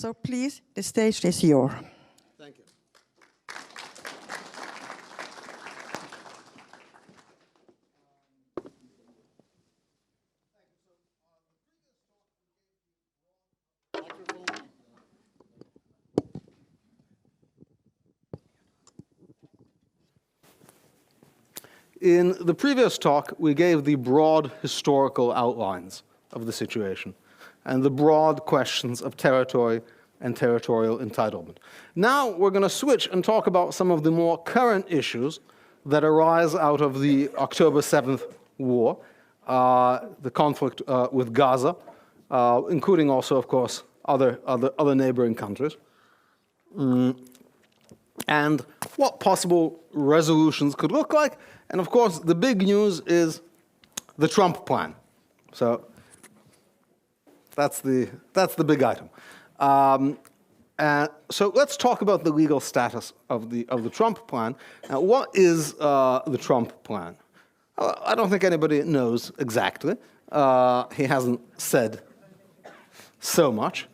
So please, the stage is yours. Thank you. In the previous talk, we gave the broad historical outlines of the situation and the broad questions of territory and territorial entitlement. Now we're going to switch and talk about some of the more current issues that arise out of the October 7th war, the conflict with Gaza, including also, of course, other neighboring countries, and what possible resolutions could look like. And of course, the big news is the Trump plan. So that's the big item. So let's talk about the legal status of the Trump plan. Now, what is the Trump plan? I don't think anybody knows exactly. He hasn't said so much.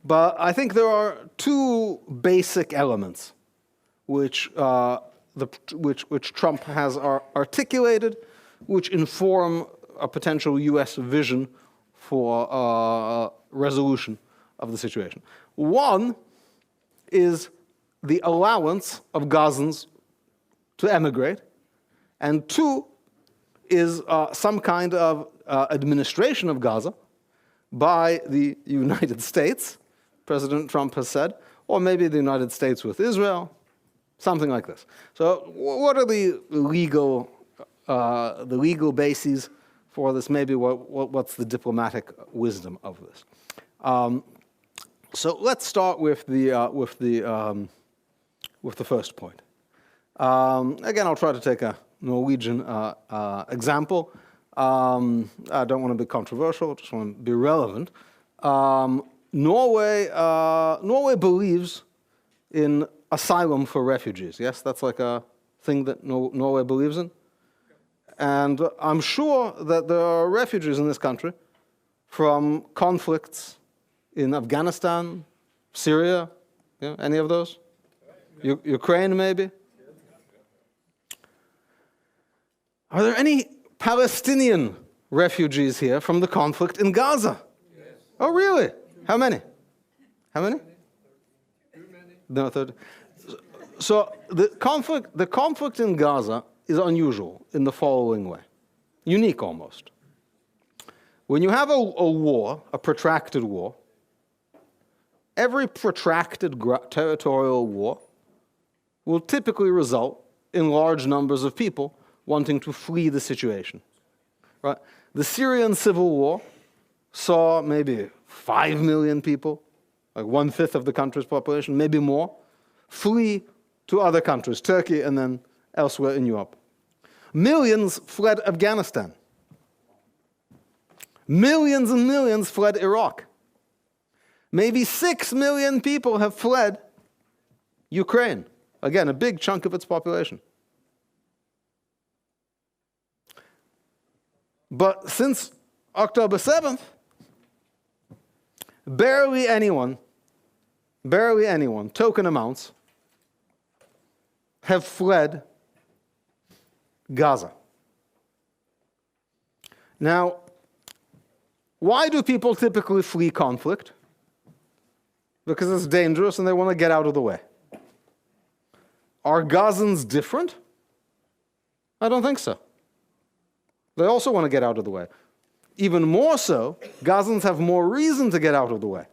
But I think there are two basic elements which Trump has articulated, which inform a potential U.S. vision for resolution of the situation. One is the allowance of Gazans to emigrate, and two is some kind of administration of Gaza by the United States, President Trump has said, or maybe the United States with Israel, something like this. So what are the legal bases for this? Maybe what's the diplomatic wisdom of this? So let's start with the first point. Again, I'll try to take a Norwegian example. I don't want to be controversial, I just want to be relevant. Norway believes in asylum for refugees. Yes, that's like a thing that Norway believes in. And I'm sure that there are refugees in this country from conflicts in Afghanistan, Syria, any of those? Ukraine, maybe? Are there any Palestinian refugees here from the conflict in Gaza? Yes. Oh, really? How many? How many? Too many. No, 30. So the conflict in Gaza is unusual in the following way, unique almost. When you have a war, a protracted war, every protracted territorial war will typically result in large numbers of people wanting to flee the situation. Right? The Syrian civil war saw maybe 5 million people, like 1/5 of the country's population, maybe more, flee to other countries, Turkey and then elsewhere in Europe. Millions fled Afghanistan. Millions and millions fled Iraq. Maybe 6 million people have fled Ukraine. Again, a big chunk of its population. But since October 7th, barely anyone, token amounts, have fled Gaza. Now, why do people typically flee conflict? Because it's dangerous and they want to get out of the way. Are Gazans different? I don't think so. They also want to get out of the way. Even more so, Gazans have more reason to get out of the way.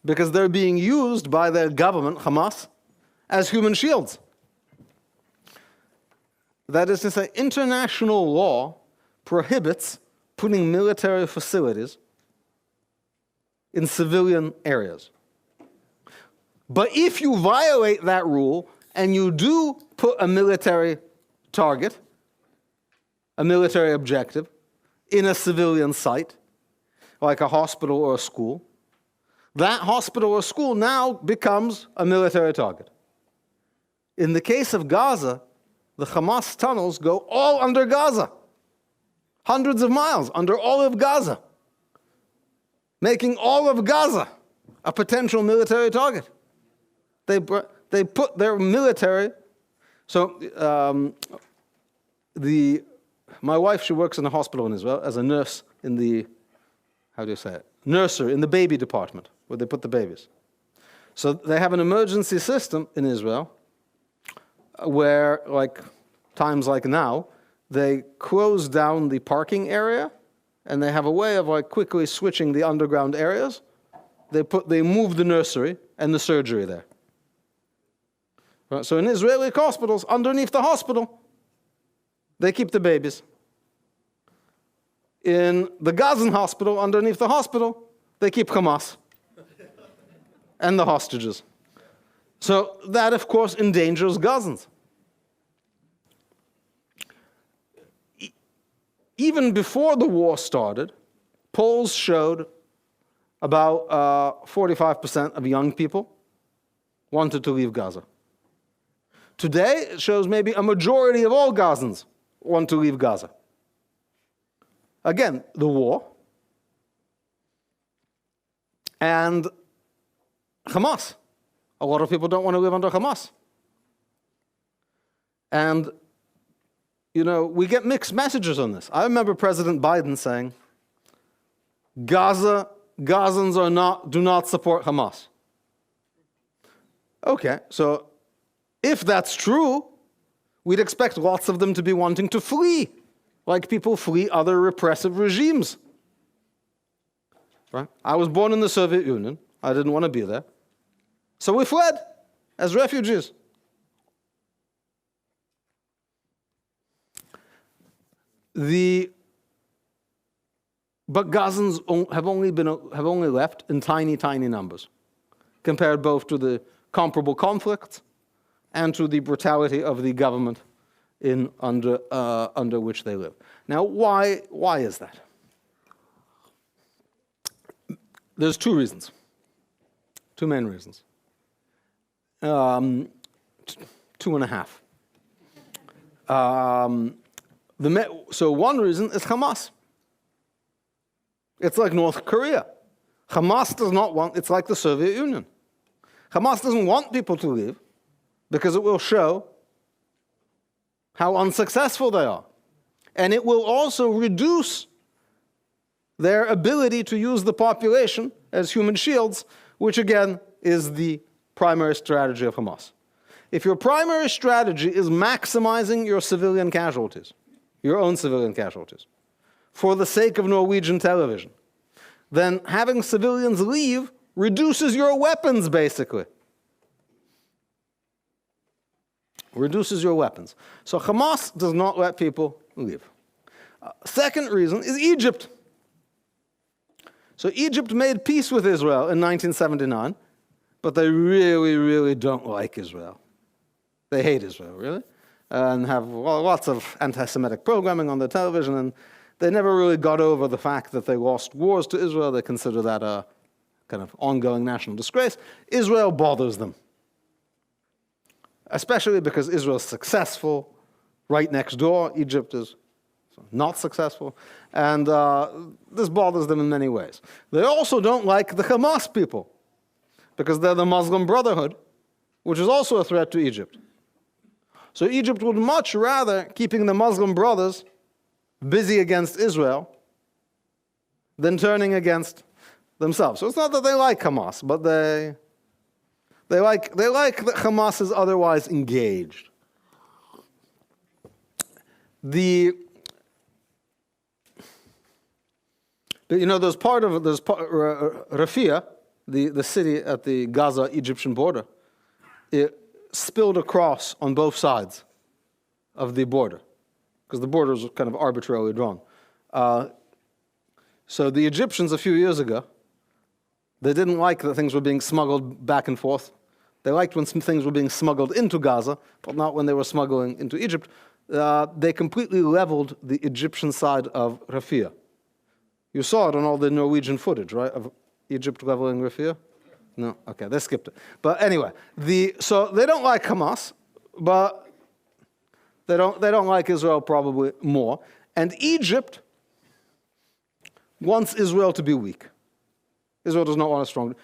Because they're being used by their government, Hamas, as human shields. That is to say, international law prohibits putting military facilities in civilian areas. But if you violate that rule and you do put a military target, a military objective, in a civilian site, like a hospital or a school, that hospital or school now becomes a military target. In the case of Gaza, the Hamas tunnels go all under Gaza. Hundreds of miles under all of Gaza. making all of Gaza a potential military target. They put their military. So my wife, she works in a hospital in Israel as a nurse in the, how do you say it? Nursery, in the baby department, where they put the babies. So they have an emergency system in Israel where, like times like now, they close down the parking area, and they have a way of like quickly switching the underground areas. They move the nursery and the surgery there. Right, so in Israeli hospitals, underneath the hospital, they keep the babies. In the Gazan hospital, underneath the hospital, they keep Hamas and the hostages. So that, of course, endangers Gazans. Even before the war started, polls showed about 45% of young people wanted to leave Gaza. Today, it shows maybe a majority of all Gazans want to leave Gaza. Again, the war and Hamas. A lot of people don't want to live under Hamas. And, you know, we get mixed messages on this. I remember President Biden saying, Gazans do not support Hamas. Okay, so if that's true, we'd expect lots of them to be wanting to flee, like people flee other repressive regimes. Right? I was born in the Soviet Union. I didn't want to be there. So we fled as refugees. But Gazans have only left in tiny, tiny numbers, compared both to the comparable conflicts and to the brutality of the government under which they live. Now, why is that? There's two reasons, two main reasons. 2.5. So one reason is Hamas. It's like North Korea. Hamas does not want, it's like the Soviet Union. Hamas doesn't want people to leave because it will show how unsuccessful they are. And it will also reduce their ability to use the population as human shields, which again is the primary strategy of Hamas. If your primary strategy is maximizing your civilian casualties, your own civilian casualties, for the sake of Norwegian television, then having civilians leave reduces your weapons, basically. Reduces your weapons. So Hamas does not let people leave. Second reason is Egypt. So Egypt made peace with Israel in 1979, but they really, really don't like Israel. They hate Israel, really, and have lots of anti-Semitic programming on their television, and they never really got over the fact that they lost wars to Israel. They consider that a kind of ongoing national disgrace. Israel bothers them, especially because Israel is successful right next door. Egypt is not successful, and this bothers them in many ways. They also don't like the Hamas people, because they're the Muslim Brotherhood, which is also a threat to Egypt. So Egypt would much rather keeping the Muslim brothers busy against Israel than turning against themselves. So it's not that they like Hamas, but they like that Hamas is otherwise engaged. There's Rafia, the city at the Gaza-Egyptian border, it spilled across on both sides of the border, because the border was kind of arbitrarily drawn. So the Egyptians a few years ago, they didn't like that things were being smuggled back and forth. They liked when some things were being smuggled into Gaza, but not when they were smuggling into Egypt. They completely leveled the Egyptian side of Rafia. You saw it on all the Norwegian footage, right, of Egypt leveling Rafia? No? Okay, they skipped it. But anyway, so they don't like Hamas, but they don't like Israel probably more. And Egypt wants Israel to be weak. Israel does not want a strong.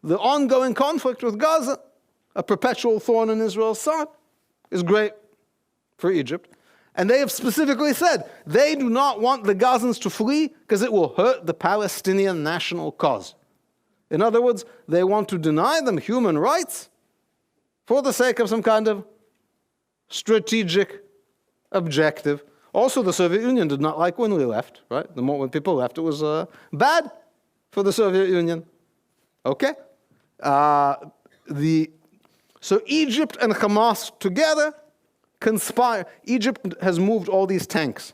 The ongoing conflict with Gaza, a perpetual thorn in Israel's side, is great for Egypt. And they have specifically said they do not want the Gazans to flee because it will hurt the Palestinian national cause. In other words, they want to deny them human rights for the sake of some kind of strategic objective. Also, the Soviet Union did not like when we left, right? The moment when people left, it was bad for the Soviet Union. Okay? So Egypt and Hamas together conspire. Egypt has moved all these tanks,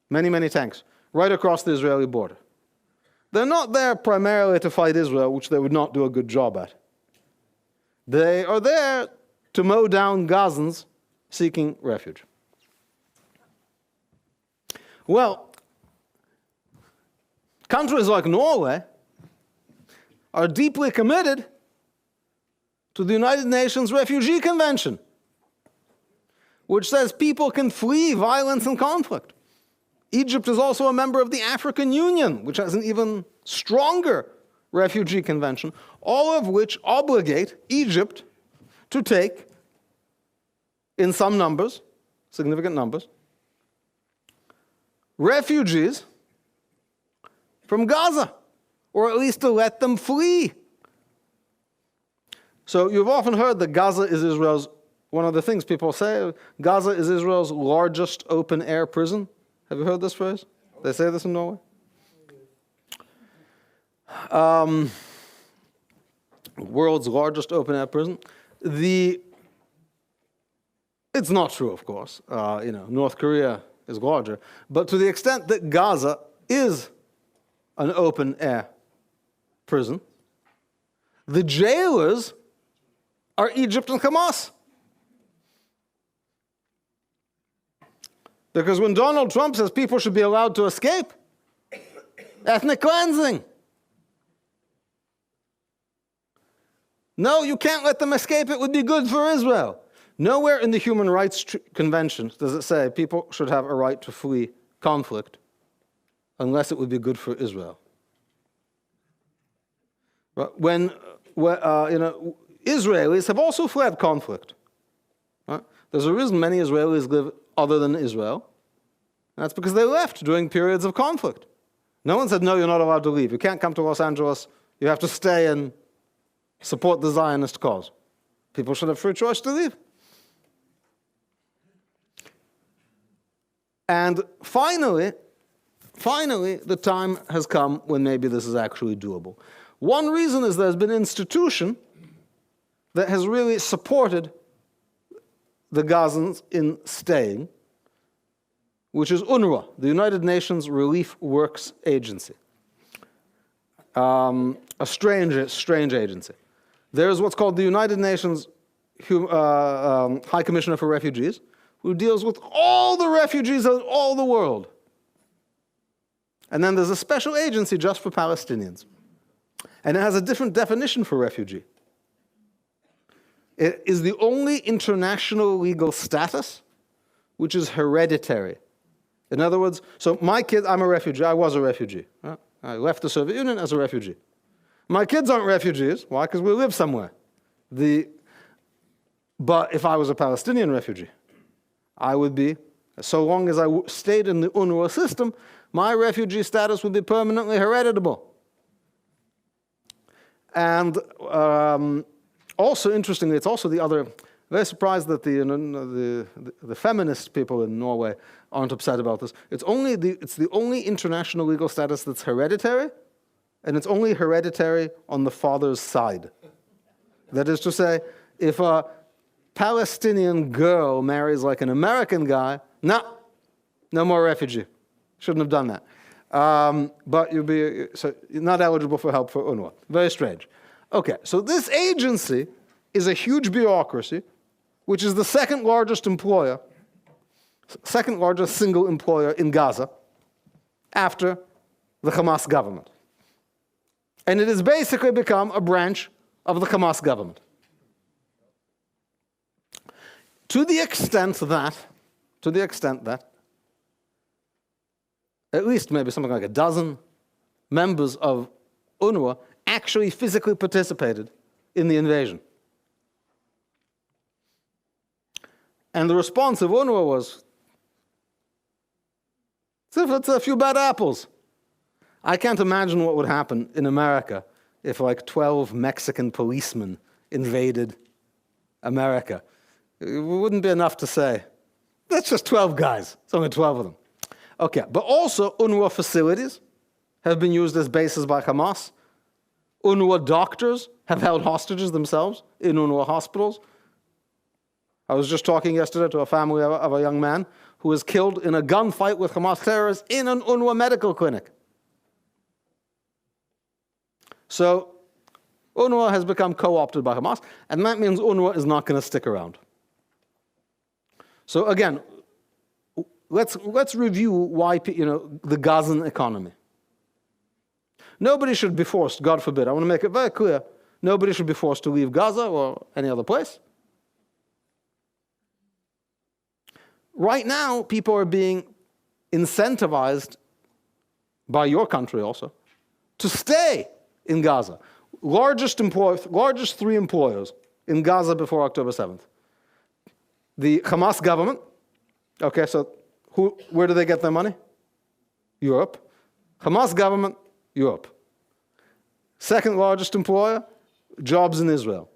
many, many tanks, right across the Israeli border. They're not there primarily to fight Israel, which they would not do a good job at. They are there to mow down Gazans seeking refuge. Well, countries like Norway are deeply committed to the United Nations Refugee Convention, which says people can flee violence and conflict. Egypt is also a member of the African Union, which has an even stronger refugee convention, all of which obligate Egypt to take, in some numbers, significant numbers, refugees from Gaza, or at least to let them flee. So you've often heard that Gaza is Israel's, one of the things people say, Gaza is Israel's largest open-air prison. Have you heard this phrase? They say this in Norway? World's largest open-air prison. It's not true, of course. North Korea is larger. But to the extent that Gaza is an open-air prison, the jailers are Egypt and Hamas. Because when Donald Trump says people should be allowed to escape, ethnic cleansing. No, you can't let them escape. It would be good for Israel. Nowhere in the Human Rights Convention does it say people should have a right to flee conflict unless it would be good for Israel. When Israelis have also fled conflict. Right? There's a reason many Israelis live other than Israel. And that's because they left during periods of conflict. No one said, no, you're not allowed to leave. You can't come to Los Angeles. You have to stay and support the Zionist cause. People should have free choice to leave. And finally, the time has come when maybe this is actually doable. One reason is there's been an institution that has really supported the Gazans in staying, which is UNRWA, the United Nations Relief Works Agency. A strange agency. There's what's called the United Nations High Commissioner for Refugees, who deals with all the refugees of all the world. And then there's a special agency just for Palestinians. And it has a different definition for refugee. It is the only international legal status which is hereditary. In other words, so my kid, I'm a refugee, I was a refugee. Right? I left the Soviet Union as a refugee. My kids aren't refugees. Why? Because we live somewhere. But if I was a Palestinian refugee, I would be, so long as I stayed in the UNRWA system, my refugee status would be permanently hereditable. And also, interestingly, it's also the other, very surprised that the feminist people in Norway aren't upset about this. It's the only international legal status that's hereditary, and it's only hereditary on the father's side. That is to say, if a Palestinian girl marries like an American guy, no more refugee. Shouldn't have done that. But you're not eligible for help for UNRWA. Very strange. Okay, so this agency is a huge bureaucracy, which is the second largest single employer in Gaza after the Hamas government. And it has basically become a branch of the Hamas government. To the extent that, at least maybe something like a dozen members of UNRWA actually physically participated in the invasion. And the response of UNRWA was, it's a few bad apples. I can't imagine what would happen in America if like 12 Mexican policemen invaded America. It wouldn't be enough to say, that's just 12 guys. It's only 12 of them. Okay, but also UNRWA facilities have been used as bases by Hamas. UNRWA doctors have held hostages themselves in UNRWA hospitals. I was just talking yesterday to a family of a young man who was killed in a gunfight with Hamas terrorists in an UNRWA medical clinic. So UNRWA has become co-opted by Hamas, and that means UNRWA is not going to stick around. So again, let's review why, the Gazan economy. Nobody should be forced, God forbid, I want to make it very clear, nobody should be forced to leave Gaza or any other place. Right now, people are being incentivized by your country also to stay in Gaza. Largest three employers in Gaza before October 7th. The Hamas government, okay, so where do they get their money? Europe. Hamas government, Europe. Second largest employer, jobs in Israel.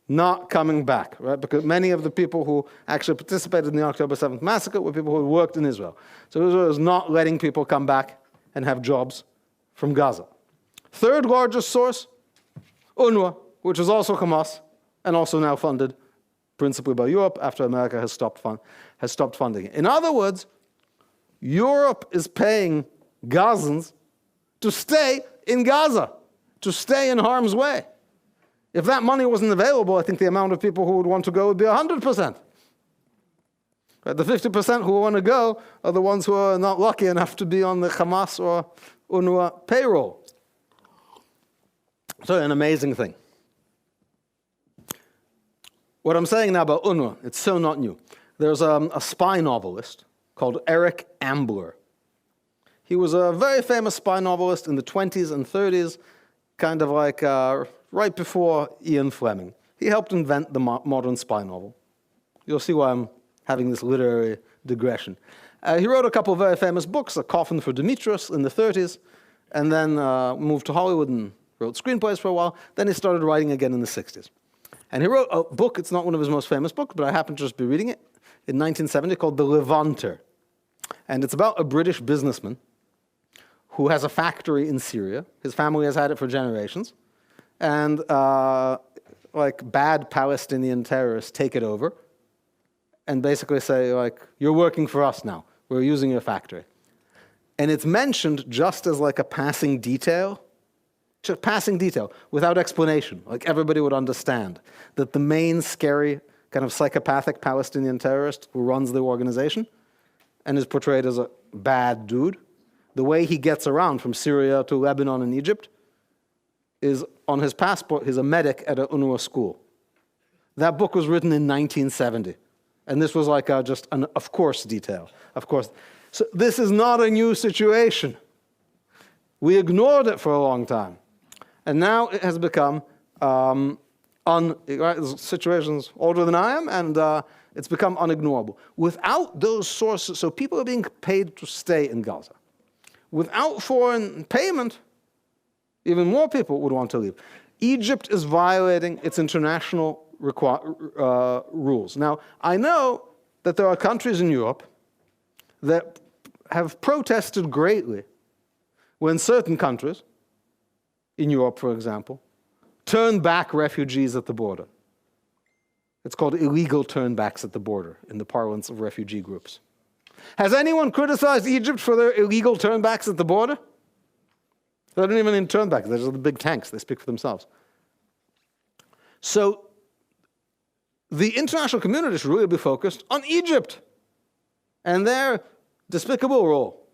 Not coming back, right? Because many of the people who actually participated in the October 7th massacre were people who worked in Israel. So Israel is not letting people come back and have jobs from Gaza. Third largest source, UNRWA, which is also Hamas and also now funded principally by Europe after America has stopped funding it. In other words, Europe is paying Gazans to stay in Gaza, to stay in harm's way. If that money wasn't available, I think the amount of people who would want to go would be 100%. But the 50% who want to go are the ones who are not lucky enough to be on the Hamas or UNRWA payroll. So an amazing thing. What I'm saying now about UNRWA, it's so not new. There's a spy novelist called Eric Ambler. He was a very famous spy novelist in the 20s and 30s, kind of like right before Ian Fleming. He helped invent the modern spy novel. You'll see why I'm having this literary digression. He wrote a couple of very famous books, A Coffin for Demetrius in the 30s, and then moved to Hollywood and wrote screenplays for a while. Then he started writing again in the 60s. And he wrote a book, it's not one of his most famous books, but I happened to just be reading it, in 1970 called The Levanter. And it's about a British businessman who has a factory in Syria. His family has had it for generations. And like bad Palestinian terrorists take it over and basically say, like, you're working for us now. We're using your factory. And it's mentioned just as like a passing detail, just passing detail, without explanation. Like everybody would understand that the main scary kind of psychopathic Palestinian terrorist who runs the organization and is portrayed as a bad dude, the way he gets around from Syria to Lebanon and Egypt is on his passport, he's a medic at an UNRWA school. That book was written in 1970. And this was like just an of course detail. Of course. So this is not a new situation. We ignored it for a long time. And now it has become, situations older than I am, and it's become unignorable. Without those sources, so people are being paid to stay in Gaza. Without foreign payment, even more people would want to leave. Egypt is violating its international rules. Now, I know that there are countries in Europe that have protested greatly when certain countries, in Europe, for example, turn back refugees at the border. It's called illegal turnbacks at the border in the parlance of refugee groups. Has anyone criticized Egypt for their illegal turnbacks at the border? They don't even need turnbacks. They're just the big tanks. They speak for themselves. So the international community should really be focused on Egypt and their despicable role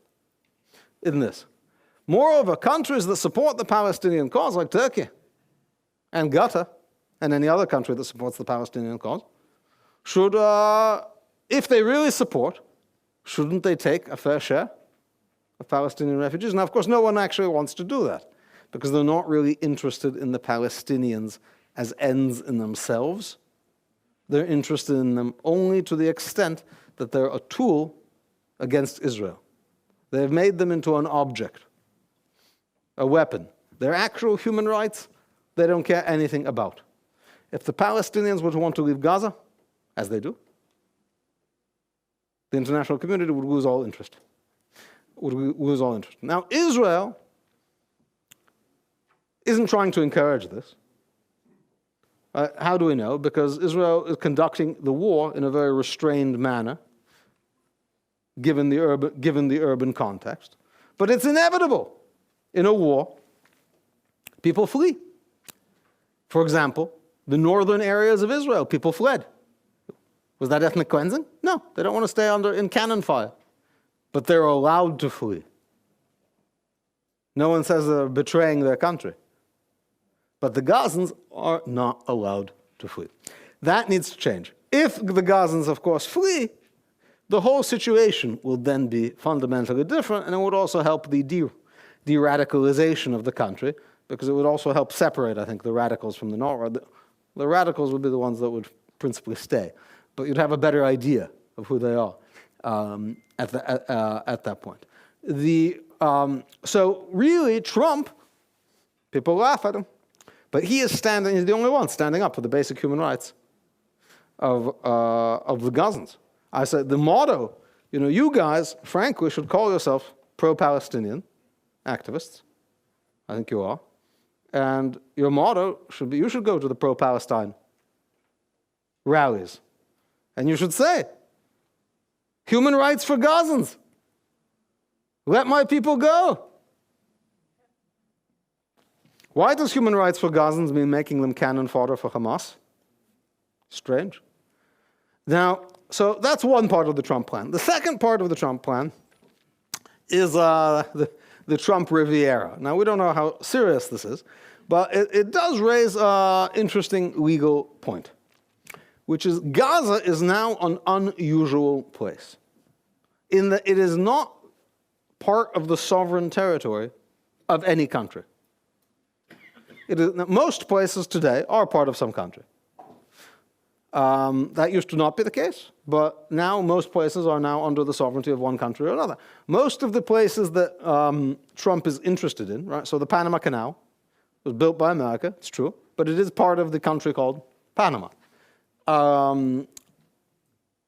in this. Moreover, countries that support the Palestinian cause, like Turkey and Qatar, and any other country that supports the Palestinian cause, should, if they really support, shouldn't they take a fair share of Palestinian refugees? Now, of course, no one actually wants to do that, because they're not really interested in the Palestinians as ends in themselves. They're interested in them only to the extent that they're a tool against Israel. They've made them into an object, a weapon. Their actual human rights, they don't care anything about. If the Palestinians were to want to leave Gaza, as they do, the international community would lose all interest. Now, Israel isn't trying to encourage this. How do we know? Because Israel is conducting the war in a very restrained manner, given the urban context. But it's inevitable. In a war, people flee. For example, the northern areas of Israel, people fled. Was that ethnic cleansing? No, they don't want to stay in cannon fire. But they're allowed to flee. No one says they're betraying their country. But the Gazans are not allowed to flee. That needs to change. If the Gazans, of course, flee, the whole situation will then be fundamentally different, and it would also help the de-radicalization of the country, because it would also help separate, I think, the radicals from the Norway. The radicals would be the ones that would principally stay, but you'd have a better idea of who they are at that point. So really, Trump, people laugh at him, but he's the only one standing up for the basic human rights of the Gazans. I said the motto, you guys, frankly, should call yourself pro-Palestinian activists. I think you are. And your motto should be, you should go to the pro-Palestine rallies. And you should say, human rights for Gazans. Let my people go. Why does human rights for Gazans mean making them cannon fodder for Hamas? Strange. Now, so that's one part of the Trump plan. The second part of the Trump plan is the Trump Riviera. Now, we don't know how serious this is, but it does raise an interesting legal point, which is Gaza is now an unusual place, in that it is not part of the sovereign territory of any country. Most places today are part of some country. That used to not be the case, but now most places are now under the sovereignty of one country or another. Most of the places that Trump is interested in, right? So the Panama Canal was built by America, it's true, but it is part of the country called Panama.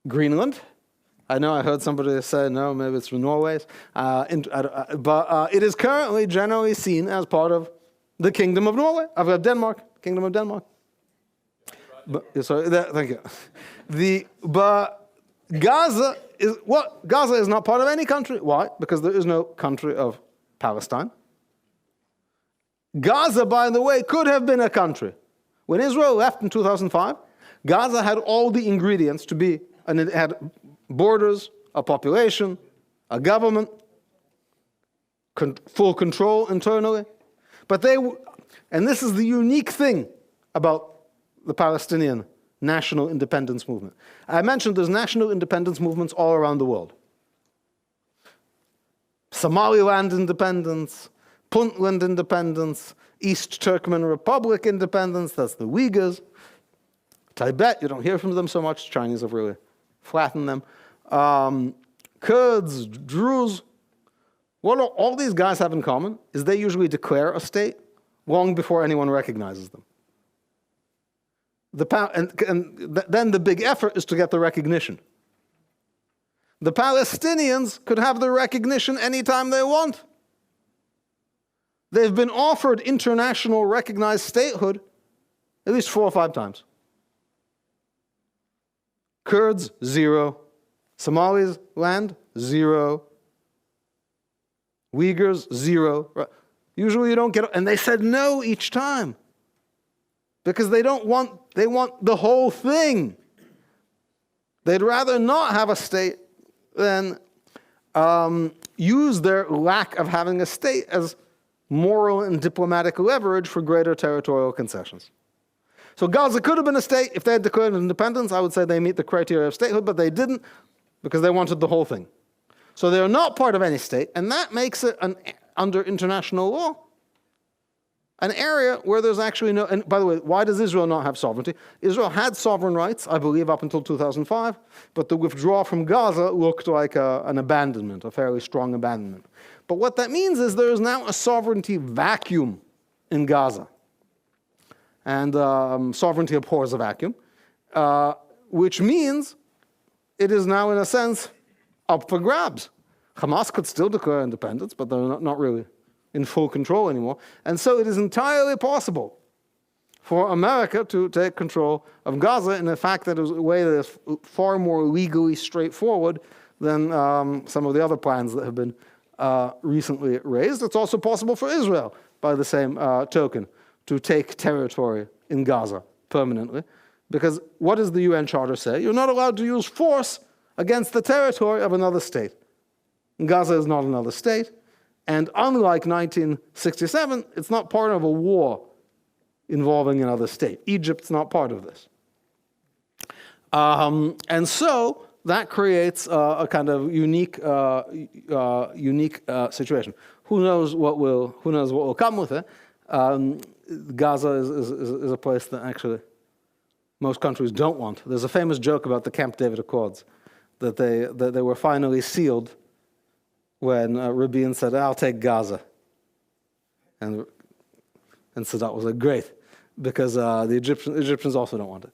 Greenland, I know I heard somebody say, no, maybe it's from Norway, but it is currently generally seen as part of the Kingdom of Norway, of Denmark, Kingdom of Denmark. Thank you. But Gaza is not part of any country. Why? Because there is no country of Palestine. Gaza, by the way, could have been a country. When Israel left in 2005, Gaza had all the ingredients to be, and it had borders, a population, a government, full control internally. But and this is the unique thing about the Palestinian national independence movement. I mentioned there's national independence movements all around the world. Somaliland independence, Puntland independence, East Turkmen Republic independence, that's the Uyghurs. Tibet, you don't hear from them so much. Chinese have really flattened them. Kurds, Druze. What all these guys have in common is they usually declare a state long before anyone recognizes them. Then the big effort is to get the recognition. The Palestinians could have the recognition anytime they want. They've been offered international recognized statehood at least 4 or 5 times. Kurds, 0. Somalis, land, 0. Uyghurs, 0. Usually you don't get, and they said no each time. Because they want the whole thing. They'd rather not have a state than use their lack of having a state as moral and diplomatic leverage for greater territorial concessions. So Gaza could have been a state. If they had declared independence, I would say they meet the criteria of statehood, but they didn't because they wanted the whole thing. So they're not part of any state, and that makes it, under international law, an area where there's actually no, and by the way, why does Israel not have sovereignty? Israel had sovereign rights, I believe, up until 2005, but the withdrawal from Gaza looked like an abandonment, a fairly strong abandonment. But what that means is there is now a sovereignty vacuum in Gaza. And sovereignty abhors a vacuum, which means it is now, in a sense, up for grabs. Hamas could still declare independence, but they're not really in full control anymore. And so it is entirely possible for America to take control of Gaza in a fact that is a way that is far more legally straightforward than some of the other plans that have been recently raised. It's also possible for Israel, by the same token, to take territory in Gaza permanently. Because what does the UN Charter say? You're not allowed to use force against the territory of another state. Gaza is not another state. And unlike 1967, it's not part of a war involving another state. Egypt's not part of this. And so that creates a kind of unique situation. Who knows what will come with it? Gaza is a place that actually most countries don't want. There's a famous joke about the Camp David Accords, that they were finally sealed when Rabin said, "I'll take Gaza," and Sadat was like, "Great," because the Egyptians also don't want it.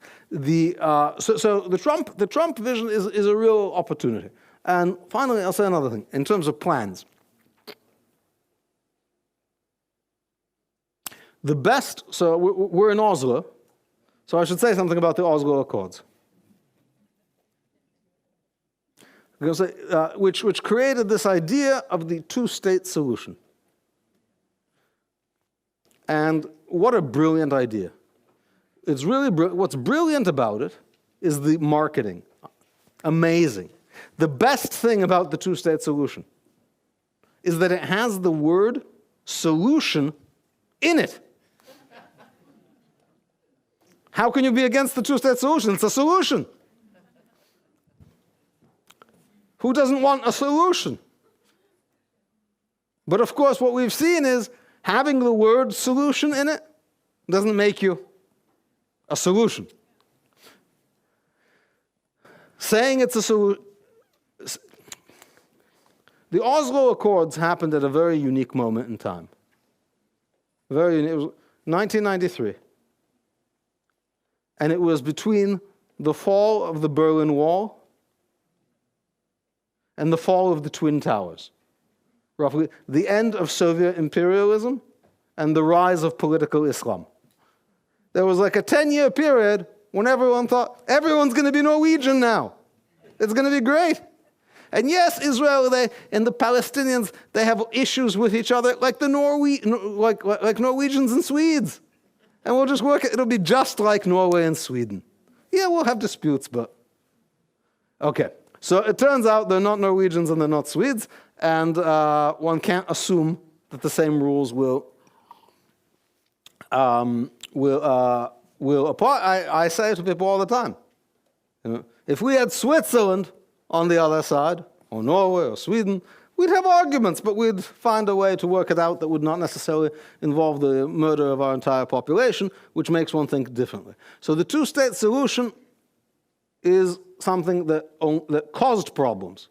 So the Trump vision is a real opportunity. And finally, I'll say another thing in terms of plans. The best. So we're in Oslo. So I should say something about the Oslo Accords. Which created this idea of the two-state solution. And what a brilliant idea. It's really what's brilliant about it is the marketing. Amazing. The best thing about the two-state solution is that it has the word solution in it. How can you be against the two-state solution? It's a solution. Who doesn't want a solution? But of course, what we've seen is having the word solution in it doesn't make you a solution. Saying it's a solution. The Oslo Accords happened at a very unique moment in time. It was 1993. And it was between the fall of the Berlin Wall and the fall of the Twin Towers. Roughly the end of Soviet imperialism and the rise of political Islam. There was like a 10-year period when everyone thought, everyone's going to be Norwegian now. It's going to be great. And yes, Israel and the Palestinians, they have issues with each other like like Norwegians and Swedes. And we'll just work it. It'll be just like Norway and Sweden. Yeah, we'll have disputes, but okay. So it turns out they're not Norwegians and they're not Swedes, and one can't assume that the same rules will apply. I say it to people all the time. You know, if we had Switzerland on the other side, or Norway or Sweden, we'd have arguments, but we'd find a way to work it out that would not necessarily involve the murder of our entire population, which makes one think differently. So the two-state solution is something that caused problems,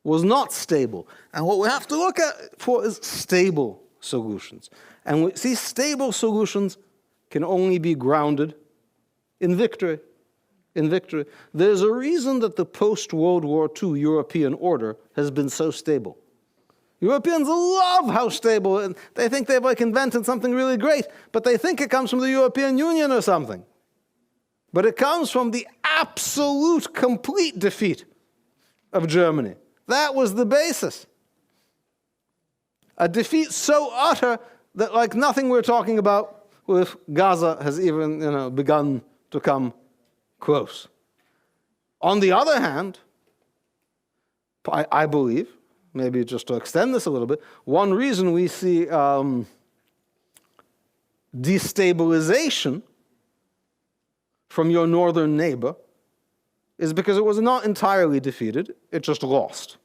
was not stable. And what we have to look at for is stable solutions. And we see stable solutions can only be grounded in victory. In victory. There's a reason that the post-World War II European order has been so stable. Europeans love how stable, and they think they've invented something really great, but they think it comes from the European Union or something. But it comes from the absolute, complete defeat of Germany. That was the basis. A defeat so utter that nothing we're talking about with Gaza has even begun to come close. On the other hand, I believe, maybe just to extend this a little bit, one reason we see destabilization from your northern neighbor is because it was not entirely defeated, it just lost,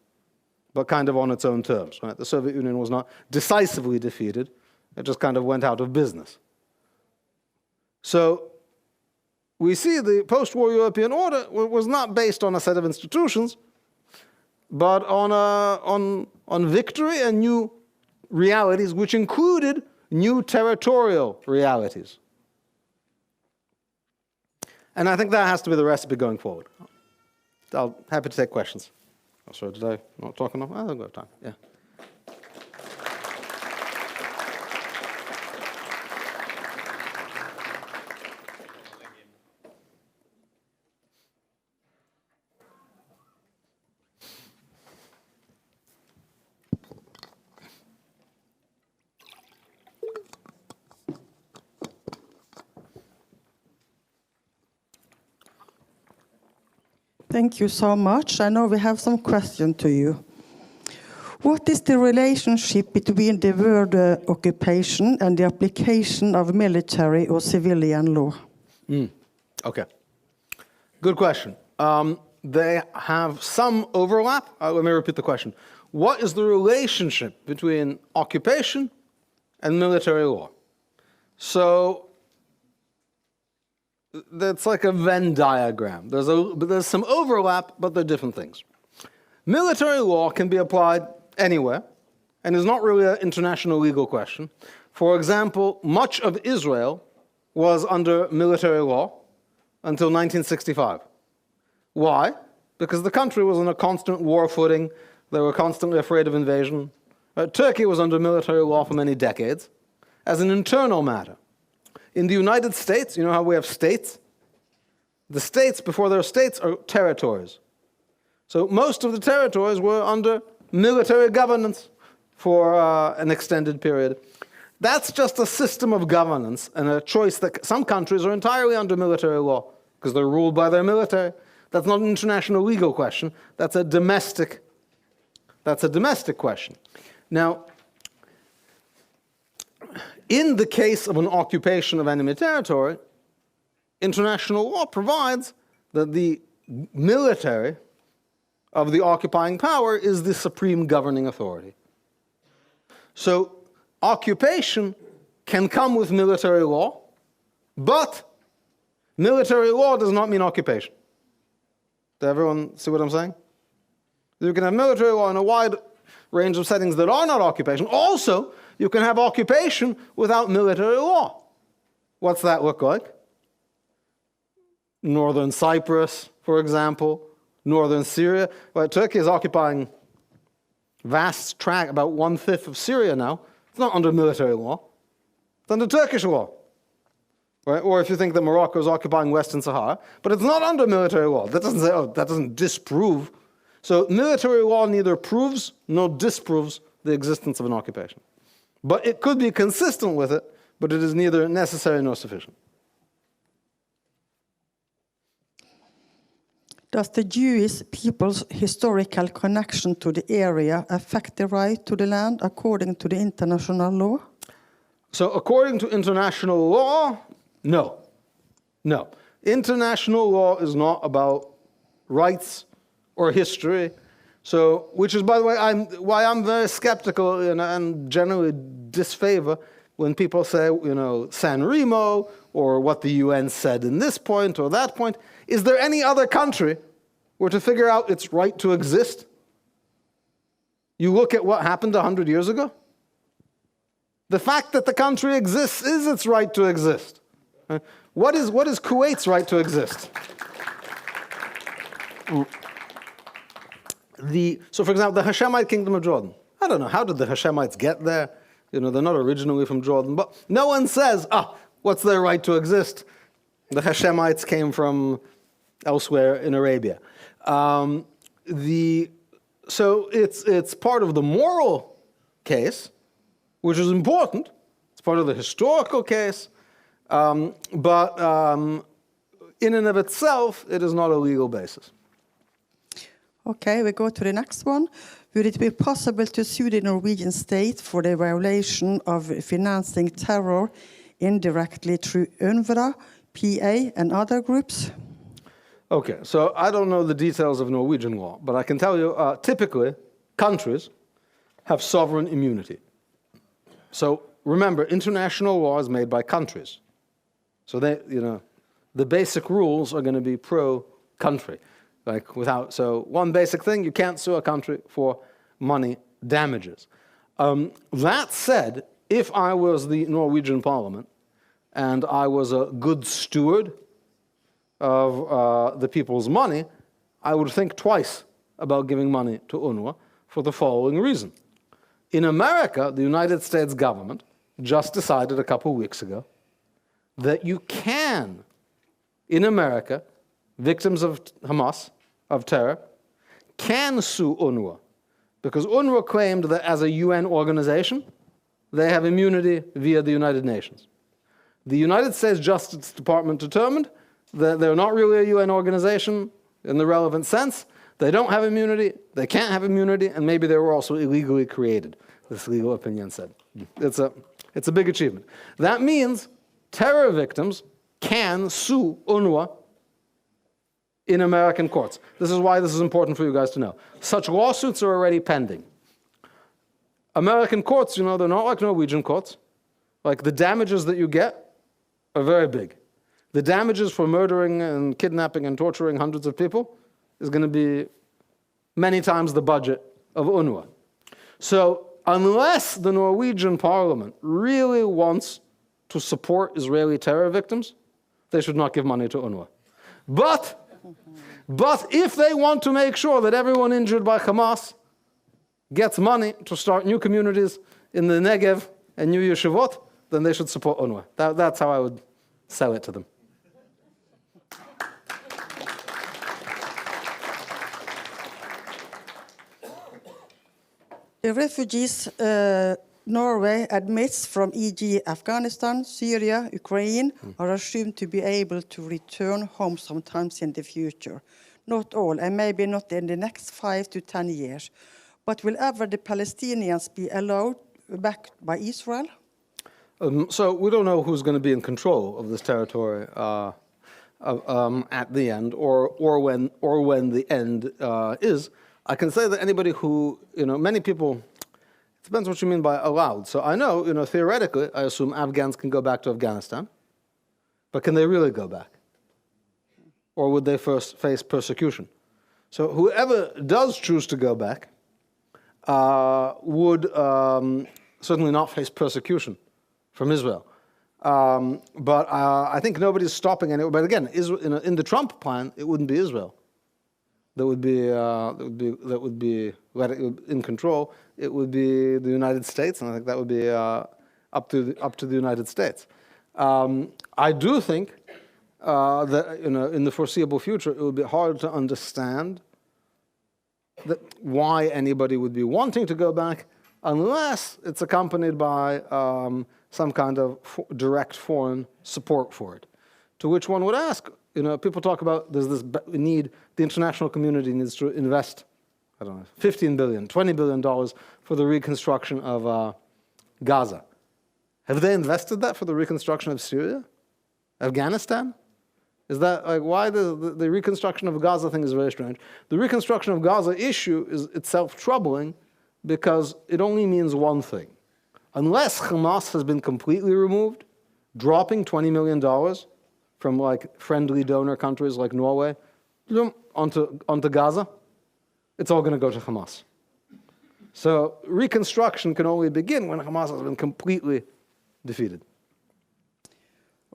but kind of on its own terms. Right? The Soviet Union was not decisively defeated, It just kind of went out of business. So we see the post-war European order was not based on a set of institutions, but on victory and new realities, which included new territorial realities. And I think that has to be the recipe going forward. I'm happy to take questions. Oh, sorry, did I not talk enough? I don't have time, yeah. Thank you so much. I know we have some questions to you. What is the relationship between the word occupation and the application of military or civilian law? Okay. Good question. They have some overlap. Let me repeat the question. What is the relationship between occupation and military law? So that's like a Venn diagram. There's some overlap, but they're different things. Military law can be applied anywhere and is not really an international legal question. For example, much of Israel was under military law until 1965. Why? Because the country was on a constant war footing. They were constantly afraid of invasion. Turkey was under military law for many decades as an internal matter. In the United States, you know how we have states? The states, before they're states, are territories. So most of the territories were under military governance for an extended period. That's just a system of governance and a choice that some countries are entirely under military law because they're ruled by their military. That's not an international legal question. That's a domestic question. Now, in the case of an occupation of enemy territory, international law provides that the military of the occupying power is the supreme governing authority. So occupation can come with military law, but military law does not mean occupation. Does everyone see what I'm saying? You can have military law in a wide range of settings that are not occupation. Also, you can have occupation without military law. What's that look like? Northern Cyprus, for example, northern Syria. Well, Turkey is occupying vast tract, about 1/5 of Syria now. It's not under military law. It's under Turkish law. Right? Or if you think that Morocco is occupying Western Sahara, but it's not under military law. That doesn't say, that doesn't disprove. So military law neither proves nor disproves the existence of an occupation. But it could be consistent with it, but it is neither necessary nor sufficient. Does the Jewish people's historical connection to the area affect the right to the land according to the international law? So according to international law, no. No. International law is not about rights or history. So, which is, by the way, why I'm very skeptical and generally disfavor when people say, you know, San Remo or what the UN said in this point or that point. Is there any other country where to figure out its right to exist? You look at what happened 100 years ago. The fact that the country exists is its right to exist. What is Kuwait's right to exist? So, for example, the Hashemite Kingdom of Jordan. I don't know, how did the Hashemites get there? You know, they're not originally from Jordan, but no one says, what's their right to exist? The Hashemites came from elsewhere in Arabia. So it's part of the moral case, which is important. It's part of the historical case, but in and of itself, it is not a legal basis. Okay, we go to the next one. Would it be possible to sue the Norwegian state for the violation of financing terror indirectly through UNRWA, PA, and other groups? Okay, so I don't know the details of Norwegian law, but I can tell you, typically, countries have sovereign immunity. So remember, international law is made by countries. So the basic rules are going to be pro-country. So one basic thing, you can't sue a country for money damages. That said, if I was the Norwegian parliament and I was a good steward of the people's money, I would think twice about giving money to UNRWA for the following reason. In America, the United States government just decided a couple weeks ago that you can, in America, victims of Hamas, of terror, can sue UNRWA because UNRWA claimed that as a UN organization, they have immunity via the United Nations. The United States Justice Department determined that they're not really a UN organization in the relevant sense. They don't have immunity, they can't have immunity, and maybe they were also illegally created, this legal opinion said. It's a big achievement. That means terror victims can sue UNRWA in American courts. This is why this is important for you guys to know. Such lawsuits are already pending. American courts, they're not like Norwegian courts. Like, the damages that you get are very big. The damages for murdering and kidnapping and torturing hundreds of people is going to be many times the budget of UNRWA. So unless the Norwegian parliament really wants to support Israeli terror victims, they should not give money to UNRWA. But if they want to make sure that everyone injured by Hamas gets money to start new communities in the Negev and new yeshivot, then they should support UNRWA. That's how I would sell it to them. The refugees Norway admits from e.g. Afghanistan, Syria, Ukraine are assumed to be able to return home sometimes in the future. Not all, and maybe not in the next 5 to 10 years. But will ever the Palestinians be allowed back by Israel? So we don't know who's going to be in control of this territory at the end, or when the end is. I can say that anybody who, many people, it depends what you mean by allowed. So I know, theoretically, I assume Afghans can go back to Afghanistan, but can they really go back? Or would they first face persecution? So whoever does choose to go back would certainly not face persecution from Israel. But I think nobody's stopping anyone. But again, in the Trump plan, it wouldn't be Israel that would be in control. It would be the United States, and I think that would be up to the United States. I do think that in the foreseeable future, it would be hard to understand why anybody would be wanting to go back unless it's accompanied by some kind of direct foreign support for it. To which one would ask, people talk about there's this need, the international community needs to invest, I don't know, $15 billion, $20 billion for the reconstruction of Gaza. Have they invested that for the reconstruction of Syria? Afghanistan? Is that why the reconstruction of Gaza thing is very strange? The reconstruction of Gaza issue is itself troubling because it only means one thing. Unless Hamas has been completely removed, dropping $20 million from friendly donor countries like Norway onto Gaza, it's all going to go to Hamas. So reconstruction can only begin when Hamas has been completely defeated.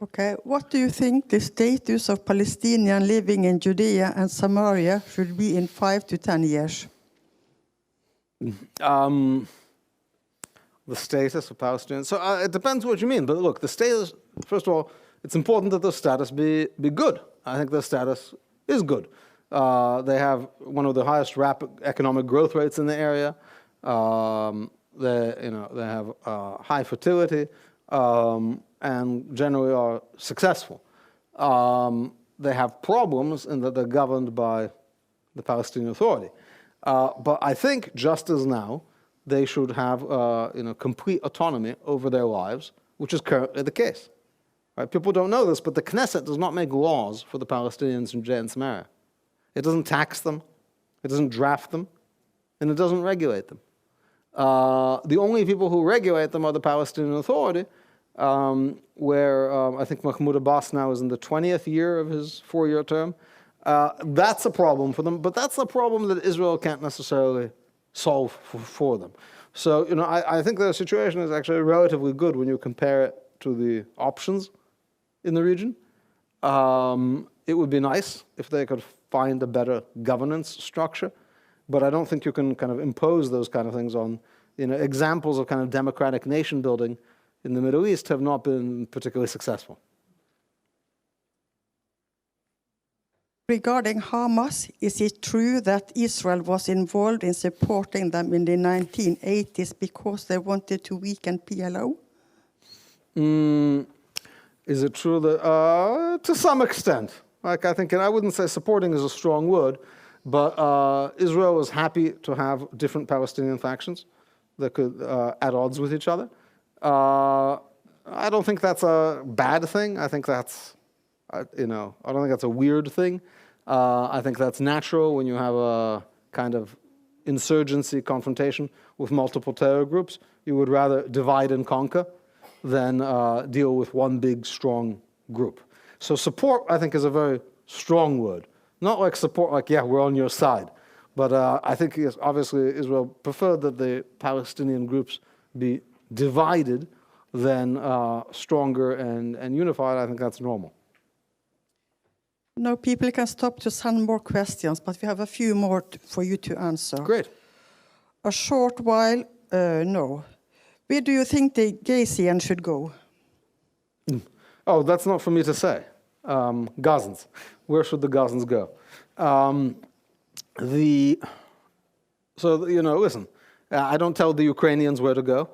Okay, what do you think the status of Palestinians living in Judea and Samaria should be in 5 to 10 years? The status of Palestinians. So it depends what you mean. But look, the status, first of all, it's important that the status be good. I think the status is good. They have one of the highest rapid economic growth rates in the area. They have high fertility and generally are successful. They have problems in that they're governed by the Palestinian Authority. But I think just as now, they should have complete autonomy over their lives, which is currently the case. Right? People don't know this, but the Knesset does not make laws for the Palestinians in Judea and Samaria. It doesn't tax them, it doesn't draft them, and it doesn't regulate them. The only people who regulate them are the Palestinian Authority, where I think Mahmoud Abbas now is in the 20th year of his 4-year term. That's a problem for them, but that's a problem that Israel can't necessarily solve for them. So, I think their situation is actually relatively good when you compare it to the options in the region. It would be nice if they could find a better governance structure, but I don't think you can kind of impose those kind of things on, examples of kind of democratic nation building in the Middle East have not been particularly successful. Regarding Hamas, is it true that Israel was involved in supporting them in the 1980s because they wanted to weaken PLO? Is it true that, to some extent, I think, and I wouldn't say supporting is a strong word, but Israel was happy to have different Palestinian factions that could at odds with each other. I don't think that's a bad thing. I think that's, I don't think that's a weird thing. I think that's natural when you have a kind of insurgency confrontation with multiple terror groups. You would rather divide and conquer than deal with one big, strong group. So support, I think, is a very strong word. Not like support, like, yeah, we're on your side. But I think, yes, obviously, Israel preferred that the Palestinian groups be divided than stronger and unified. I think that's normal. No, people can stop to send more questions, but we have a few more for you to answer. Great. A short while, no. Where do you think the Gazan should go? Oh, that's not for me to say. Gazans. Where should the Gazans go? Listen, I don't tell the Ukrainians where to go.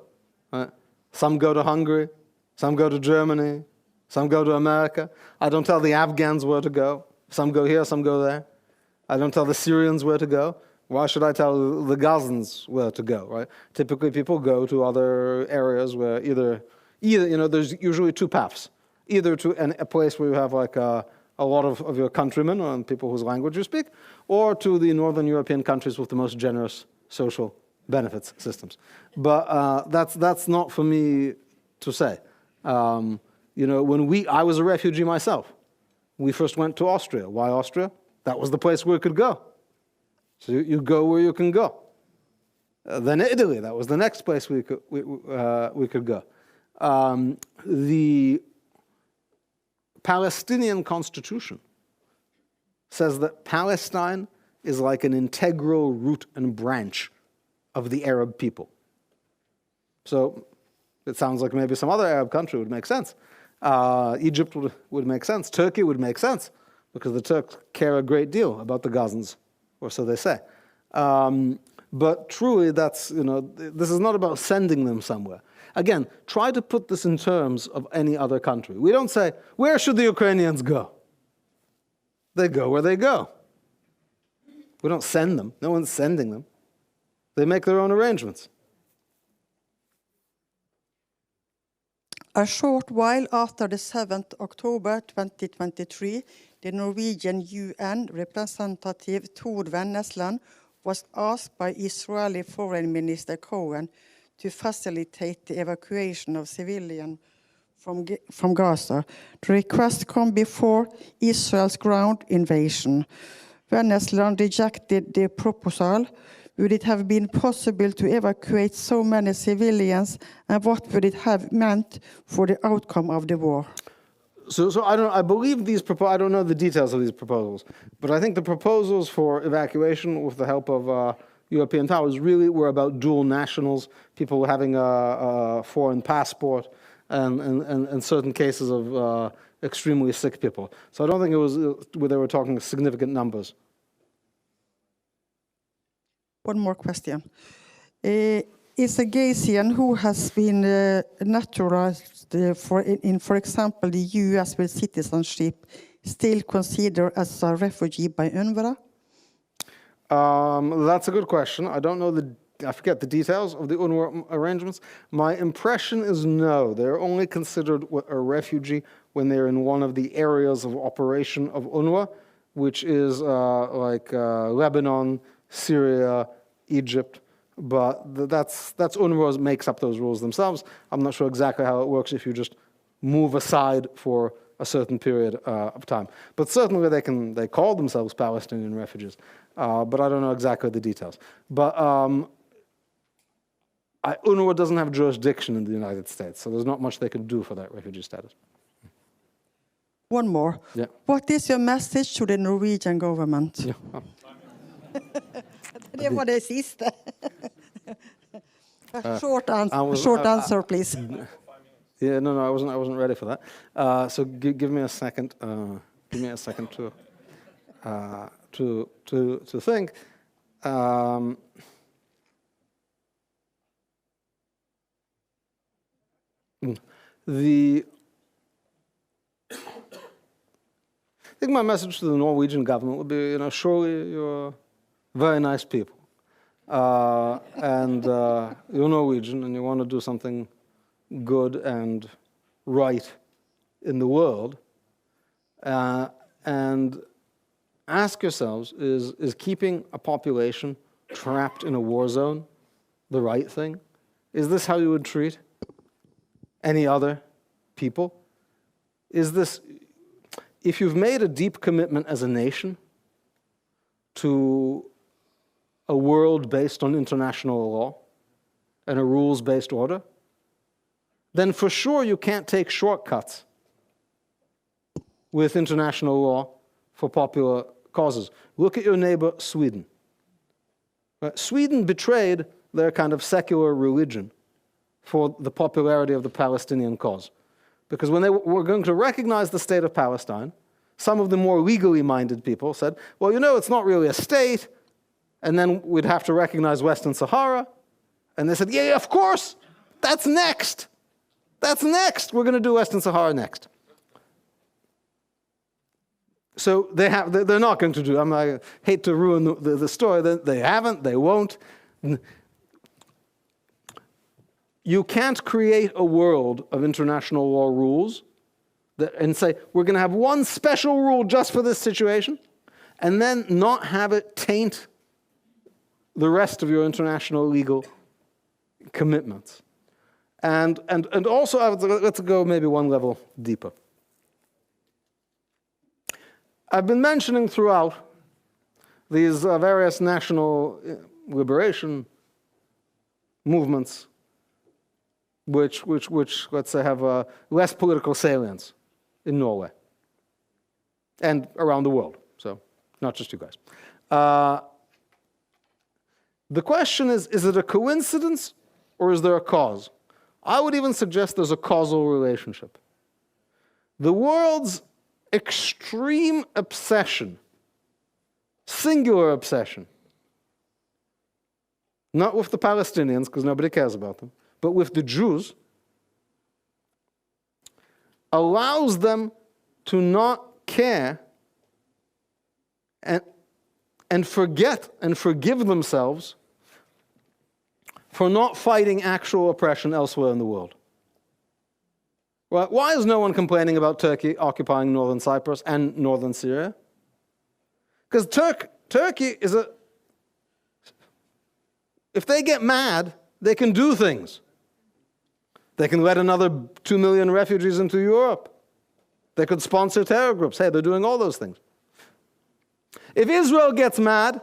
Right? Some go to Hungary, some go to Germany, some go to America. I don't tell the Afghans where to go. Some go here, some go there. I don't tell the Syrians where to go. Why should I tell the Gazans where to go, right? Typically, people go to other areas where either there's usually two paths. Either to a place where you have like a lot of your countrymen and people whose language you speak, or to the Northern European countries with the most generous social benefits systems. But that's not for me to say. When I was a refugee myself, we first went to Austria. Why Austria? That was the place where we could go. So you go where you can go. Then Italy, that was the next place we could go. The Palestinian constitution says that Palestine is like an integral root and branch of the Arab people. So it sounds like maybe some other Arab country would make sense. Egypt would make sense. Turkey would make sense because the Turks care a great deal about the Gazans, or so they say. But truly, this is not about sending them somewhere. Again, try to put this in terms of any other country. We don't say, where should the Ukrainians go? They go where they go. We don't send them. No one's sending them. They make their own arrangements. A short while after the 7th October 2023, the Norwegian UN representative Tor Vennesland was asked by Israeli Foreign Minister Cohen to facilitate the evacuation of civilians from Gaza. The request came before Israel's ground invasion. Vennesland rejected the proposal. Would it have been possible to evacuate so many civilians, and what would it have meant for the outcome of the war? So I believe these I don't know the details of these proposals, but I think the proposals for evacuation with the help of European powers really were about dual nationals, people having a foreign passport, and certain cases of extremely sick people. So I don't think it was where they were talking significant numbers. One more question. Is a Gazan who has been naturalized, for example, the U.S. with citizenship, still considered as a refugee by UNRWA? That's a good question. I don't know I forget the details of the UNRWA arrangements. My impression is no. They're only considered a refugee when they're in one of the areas of operation of UNRWA, which is like Lebanon, Syria, Egypt. that's UNRWA makes up those rules themselves. I'm not sure exactly how it works if you just move aside for a certain period of time. But certainly they call themselves Palestinian refugees. But I don't know exactly the details. But UNRWA doesn't have jurisdiction in the United States, so there's not much they can do for that refugee status. One more. Yeah. What is your message to the Norwegian government? Yeah. Det var det siste. Short answer, please. Yeah, no, I wasn't ready for that. So give me a second. Give me a second to think. I think my message to the Norwegian government would be, surely you're very nice people, and you're Norwegian, and you want to do something good and right in the world, and ask yourselves, is keeping a population trapped in a war zone the right thing? Is this how you would treat any other people? Is this, if you've made a deep commitment as a nation to a world based on international law and a rules-based order, then for sure you can't take shortcuts with international law for popular causes. Look at your neighbor, Sweden. Sweden betrayed their kind of secular religion for the popularity of the Palestinian cause. Because when they were going to recognize the state of Palestine, some of the more legally minded people said, well, it's not really a state, and then we'd have to recognize Western Sahara. And they said, yeah, of course, that's next. That's next. We're going to do Western Sahara next. So they're not going to do, I hate to ruin the story, they haven't, they won't. You can't create a world of international law rules and say, we're going to have one special rule just for this situation, and then not have it taint the rest of your international legal commitments. And also, let's go maybe one level deeper. I've been mentioning throughout these various national liberation movements which let's say have less political salience in Norway and around the world, so not just you guys. The question is it a coincidence or is there a cause? I would even suggest there's a causal relationship. The world's extreme obsession, singular obsession, not with the Palestinians, because nobody cares about them, but with the Jews, allows them to not care and forget and forgive themselves for not fighting actual oppression elsewhere in the world. Well, why is no one complaining about Turkey occupying northern Cyprus and northern Syria? Because Turkey is if they get mad, they can do things. They can let another 2 million refugees into Europe. They could sponsor terror groups. Hey, they're doing all those things. If Israel gets mad,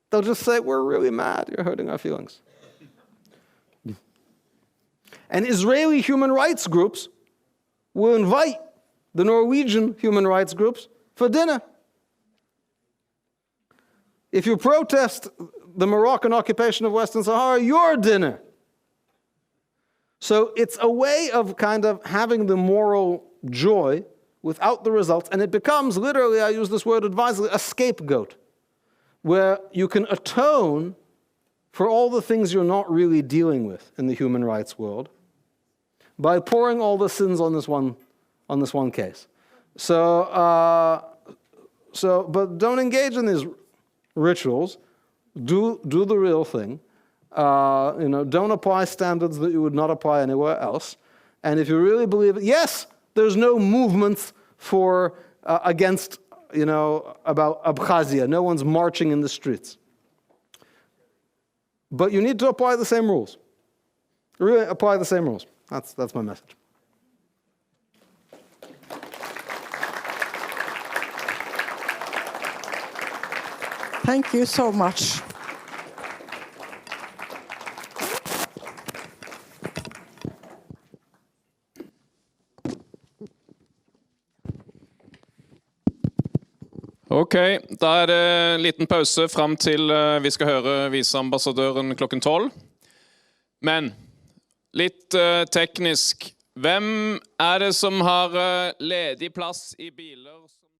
they'll just say, we're really mad. You're hurting our feelings. And Israeli human rights groups will invite the Norwegian human rights groups for dinner. If you protest the Moroccan occupation of Western Sahara, your dinner. So it's a way of kind of having the moral joy without the results, and it becomes, literally, I use this word advisedly, a scapegoat, where you can atone for all the things you're not really dealing with in the human rights world by pouring all the sins on this one case. So but don't engage in these rituals. Do the real thing. Don't apply standards that you would not apply anywhere else. And if you really believe it, yes, there's no movements for against about Abkhazia. No one's marching in the streets. But you need to apply the same rules. Really apply the same rules. That's my message. Thank you so much. Ok, da det en liten pause frem til vi skal høre viseambassadøren klokken 12. Men litt teknisk, hvem det som har ledig plass i biler?